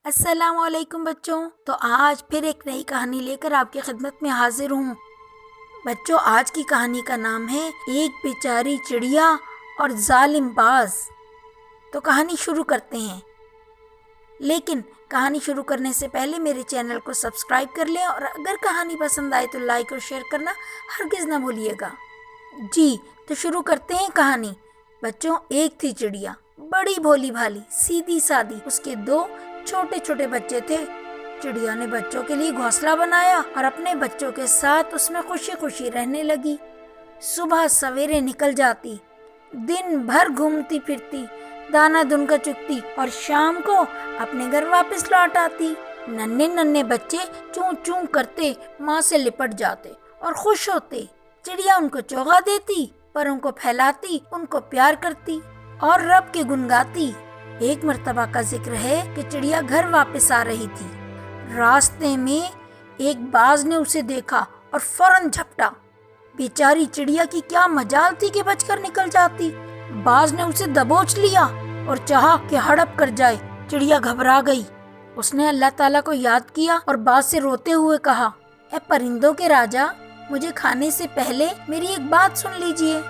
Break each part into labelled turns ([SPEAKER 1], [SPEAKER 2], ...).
[SPEAKER 1] السلام علیکم بچوں، تو آج پھر ایک نئی کہانی لے کر آپ کی خدمت میں حاضر ہوں۔ بچوں، آج کی کہانی کا نام ہے ایک بیچاری چڑیا اور ظالم باز۔ تو کہانی شروع کرتے ہیں، لیکن کہانی شروع کرنے سے پہلے میرے چینل کو سبسکرائب کر لیں، اور اگر کہانی پسند آئے تو لائک اور شیئر کرنا ہرگز نہ بھولیے گا۔ جی تو شروع کرتے ہیں کہانی۔ بچوں، ایک تھی چڑیا، بڑی بھولی بھالی، سیدھی سادی۔ اس کے دو چھوٹے چھوٹے بچے تھے۔ چڑیا نے بچوں کے لیے گھونسلہ بنایا اور اپنے بچوں کے ساتھ اس میں خوشی خوشی رہنے لگی۔ صبح سویرے نکل جاتی، دن بھر گھومتی پھرتی، دانا دن کا چگتی، اور شام کو اپنے گھر واپس لوٹ آتی۔ ننھے ننھے بچے چوں چوں کرتے ماں سے لپٹ جاتے اور خوش ہوتے۔ چڑیا ان کو چوغا دیتی، پروں کو پھیلاتی، ان کو پیار کرتی اور رب کے گن گاتی۔ ایک مرتبہ کا ذکر ہے کہ چڑیا گھر واپس آ رہی تھی۔ راستے میں ایک باز نے اسے دیکھا اور فوراً جھپٹا۔ بیچاری چڑیا کی کیا مجال تھی کہ بچ کر نکل جاتی۔ باز نے اسے دبوچ لیا اور چاہا کہ ہڑپ کر جائے۔ چڑیا گھبرا گئی۔ اس نے اللہ تعالیٰ کو یاد کیا اور باز سے روتے ہوئے کہا، اے پرندوں کے راجا، مجھے کھانے سے پہلے میری ایک بات سن لیجئے۔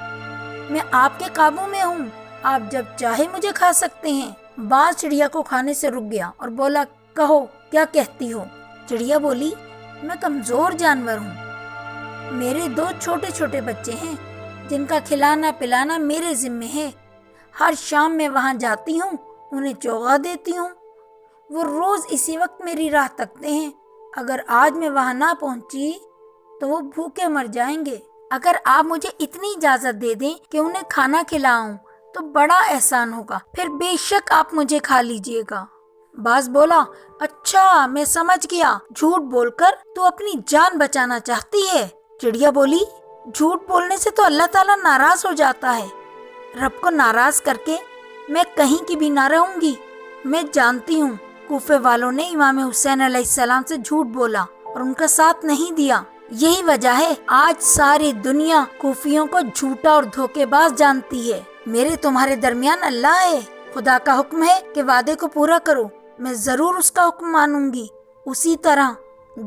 [SPEAKER 1] میں آپ کے قابو میں ہوں، آپ جب چاہے مجھے کھا سکتے ہیں۔ باز چڑیا کو کھانے سے رک گیا اور بولا، کہو کیا کہتی ہو؟ چڑیا بولی، میں کمزور جانور ہوں، میرے دو چھوٹے چھوٹے بچے ہیں جن کا کھلانا پلانا میرے ذمے ہے۔ ہر شام میں وہاں جاتی ہوں، انہیں چوغا دیتی ہوں، وہ روز اسی وقت میری راہ تکتے ہیں۔ اگر آج میں وہاں نہ پہنچی تو وہ بھوکے مر جائیں گے۔ اگر آپ مجھے اتنی اجازت دے دیں کہ انہیں کھانا کھلاؤں تو بڑا احسان ہوگا، پھر بے شک آپ مجھے کھا لیجئے گا۔ باز بولا، اچھا میں سمجھ گیا، جھوٹ بول کر تو اپنی جان بچانا چاہتی ہے۔ چڑیا بولی، جھوٹ بولنے سے تو اللہ تعالیٰ ناراض ہو جاتا ہے، رب کو ناراض کر کے میں کہیں کی بھی نہ رہوں گی۔ میں جانتی ہوں کوفے والوں نے امام حسین علیہ السلام سے جھوٹ بولا اور ان کا ساتھ نہیں دیا، یہی وجہ ہے آج ساری دنیا کوفیوں کو جھوٹا اور دھوکے باز جانتی ہے۔ میرے تمہارے درمیان اللہ ہے، خدا کا حکم ہے کہ وعدے کو پورا کرو، میں ضرور اس کا حکم مانوں گی۔ اسی طرح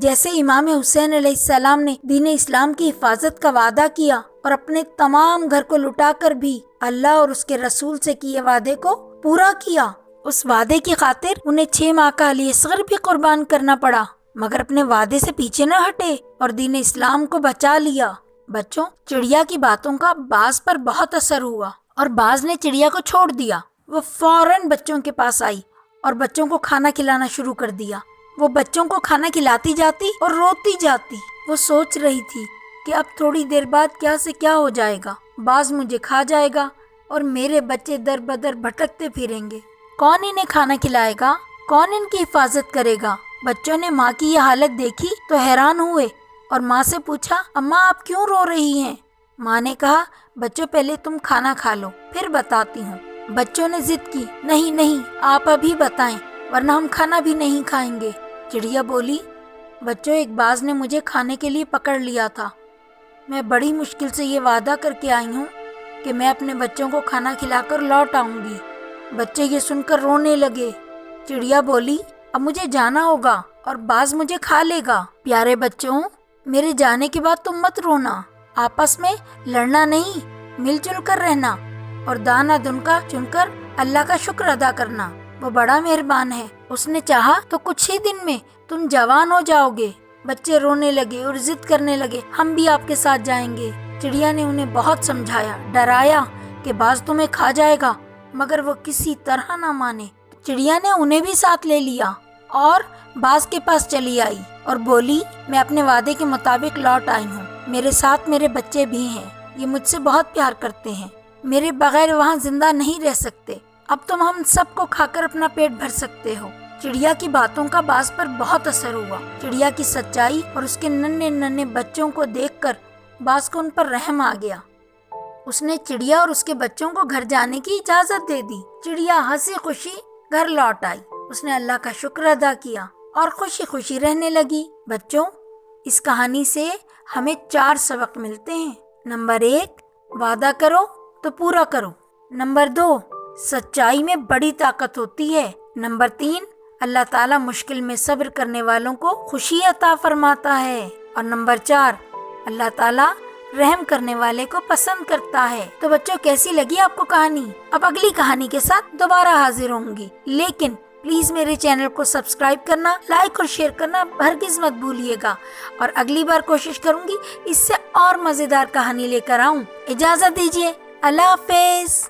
[SPEAKER 1] جیسے امام حسین علیہ السلام نے دین اسلام کی حفاظت کا وعدہ کیا اور اپنے تمام گھر کو لٹا کر بھی اللہ اور اس کے رسول سے کیے وعدے کو پورا کیا، اس وعدے کی خاطر انہیں 6 ماہ کا علی اصغر بھی قربان کرنا پڑا، مگر اپنے وعدے سے پیچھے نہ ہٹے اور دین اسلام کو بچا لیا۔ بچوں، چڑیا کی باتوں کا باز پر بہت اثر ہوا اور باز نے چڑیا کو چھوڑ دیا۔ وہ فوراً بچوں کے پاس آئی اور بچوں کو کھانا کھلانا شروع کر دیا۔ وہ بچوں کو کھانا کھلاتی جاتی اور روتی جاتی۔ وہ سوچ رہی تھی کہ اب تھوڑی دیر بعد کیا سے کیا ہو جائے گا، باز مجھے کھا جائے گا اور میرے بچے در بدر بھٹکتے پھریں گے۔ کون انہیں کھانا کھلائے گا؟ کون ان کی حفاظت کرے گا؟ بچوں نے ماں کی یہ حالت دیکھی تو حیران ہوئے اور ماں سے پوچھا، اماں آپ کیوں رو رہی ہیں؟ ماں نے کہا، بچوں پہلے تم کھانا کھا لو پھر بتاتی ہوں۔ بچوں نے ضد کی، نہیں نہیں آپ ابھی بتائیں ورنہ ہم کھانا بھی نہیں کھائیں گے۔ چڑیا بولی، بچوں ایک باز نے مجھے کھانے کے لیے پکڑ لیا تھا، میں بڑی مشکل سے یہ وعدہ کر کے آئی ہوں کہ میں اپنے بچوں کو کھانا کھلا کر لوٹ آؤں گی۔ بچے یہ سن کر رونے لگے۔ چڑیا بولی، اب مجھے جانا ہوگا اور باز مجھے کھا لے گا۔ پیارے بچوں، میرے جانے کے بعد تم مت رونا، آپس میں لڑنا نہیں، مل جل کر رہنا اور دانا دن کا چن کر اللہ کا شکر ادا کرنا، وہ بڑا مہربان ہے، اس نے چاہا تو کچھ ہی دن میں تم جوان ہو جاؤ گے۔ بچے رونے لگے اور ضد کرنے لگے، ہم بھی آپ کے ساتھ جائیں گے۔ چڑیا نے انہیں بہت سمجھایا، ڈرایا کہ باز تمہیں کھا جائے گا، مگر وہ کسی طرح نہ مانے۔ چڑیا نے انہیں بھی ساتھ لے لیا اور باز کے پاس چلی آئی اور بولی، میں اپنے وعدے کے مطابق لوٹ آئی ہوں، میرے ساتھ میرے بچے بھی ہیں، یہ مجھ سے بہت پیار کرتے ہیں، میرے بغیر وہاں زندہ نہیں رہ سکتے، اب تم ہم سب کو کھا کر اپنا پیٹ بھر سکتے ہو۔ چڑیا کی باتوں کا باز پر بہت اثر ہوا۔ چڑیا کی سچائی اور اس کے ننھے ننھے بچوں کو دیکھ کر باز کو ان پر رحم آ گیا۔ اس نے چڑیا اور اس کے بچوں کو گھر جانے کی اجازت دے دی۔ چڑیا ہنسی خوشی گھر لوٹ آئی، اس نے اللہ کا شکر ادا کیا اور خوشی خوشی رہنے لگی۔ بچوں، اس کہانی سے ہمیں 4 سبق ملتے ہیں۔ نمبر 1، وعدہ کرو تو پورا کرو۔ نمبر 2، سچائی میں بڑی طاقت ہوتی ہے۔ نمبر 3، اللہ تعالیٰ مشکل میں صبر کرنے والوں کو خوشی عطا فرماتا ہے۔ اور نمبر 4، اللہ تعالیٰ رحم کرنے والے کو پسند کرتا ہے۔ تو بچوں، کیسی لگی آپ کو کہانی؟ اب اگلی کہانی کے ساتھ دوبارہ حاضر ہوں گی، لیکن پلیز میرے چینل کو سبسکرائب کرنا، لائک اور شیئر کرنا ہرگز مت بھولیے گا، اور اگلی بار کوشش کروں گی اس سے اور مزیدار کہانی لے کر آؤں۔ اجازت دیجیے، اللہ حافظ۔